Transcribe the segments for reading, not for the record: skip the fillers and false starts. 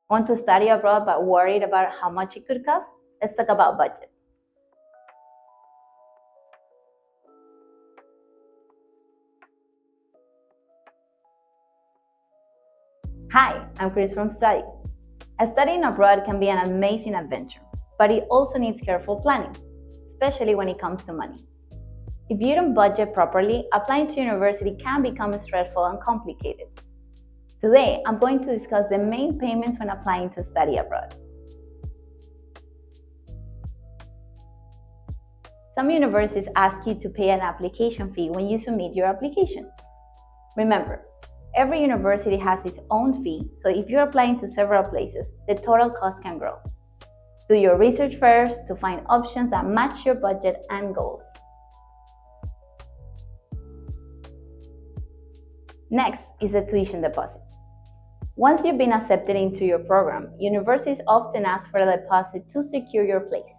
Want to study abroad but worried about how much it could cost? Let's talk about budget. Hi, I'm Chris from Study. Studying abroad can be an amazing adventure, but it also needs careful planning, especially when it comes to money. If you don't budget properly, applying to university can become stressful and complicated. Today, I'm going to discuss the main payments when applying to study abroad. Some universities ask you to pay an application fee when you submit your application. Remember, every university has its own fee, so if you're applying to several places, the total cost can grow. Do your research first to find options that match your budget and goals. Next is the tuition deposit. Once you've been accepted into your program, universities often ask for a deposit to secure your place.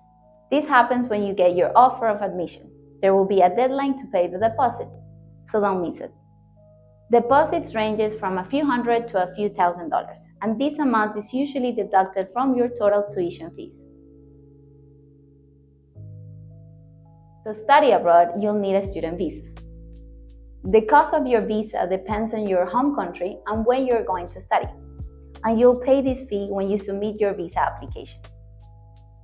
This happens when you get your offer of admission. There will be a deadline to pay the deposit, so don't miss it. Deposits ranges from a few hundred to a few $1,000s, and this amount is usually deducted from your total tuition fees. To study abroad, you'll need a student visa. The cost of your visa depends on your home country and when you're going to study, and you'll pay this fee when you submit your visa application.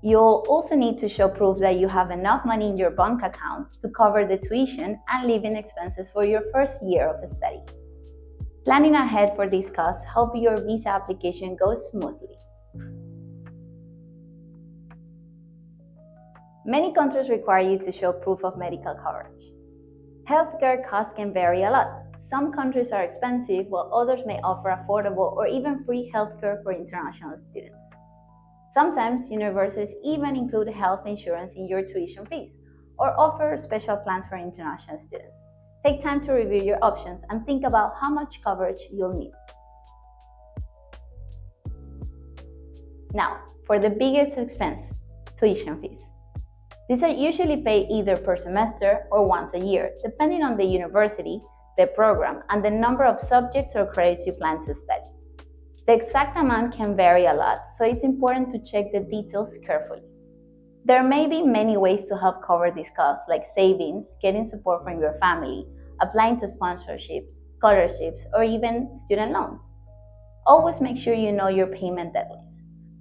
You'll also need to show proof that you have enough money in your bank account to cover the tuition and living expenses for your first year of study. Planning ahead for these costs helps your visa application go smoothly. Many countries require you to show proof of medical coverage. Healthcare costs can vary a lot. Some countries are expensive, while others may offer affordable or even free healthcare for international students. Sometimes universities even include health insurance in your tuition fees or offer special plans for international students. Take time to review your options and think about how much coverage you'll need. Now, for the biggest expense, tuition fees. These are usually paid either per semester or once a year, depending on the university, the program, and the number of subjects or credits you plan to study. The exact amount can vary a lot, so it's important to check the details carefully. There may be many ways to help cover these costs, like savings, getting support from your family, applying to sponsorships, scholarships, or even student loans. Always make sure you know your payment deadlines.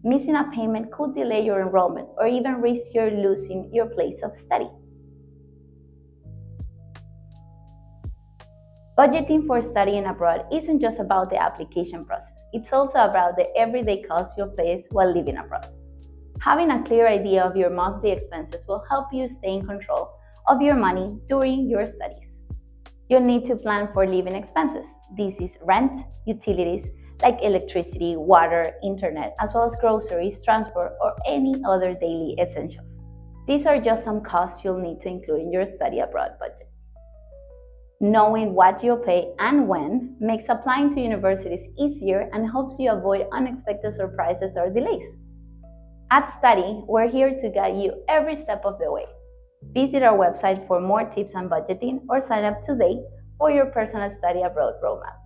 Missing a payment could delay your enrollment or even risk you losing your place of study. Budgeting for studying abroad isn't just about the application process, it's also about the everyday costs you'll face while living abroad. Having a clear idea of your monthly expenses will help you stay in control of your money during your studies. You'll need to plan for living expenses. This is rent, utilities like electricity, water, internet, as well as groceries, transport, or any other daily essentials. These are just some costs you'll need to include in your study abroad budget. Knowing what you'll pay and when makes applying to universities easier and helps you avoid unexpected surprises or delays. At Study, we're here to guide you every step of the way. Visit our website for more tips on budgeting or sign up today for your personal study abroad roadmap.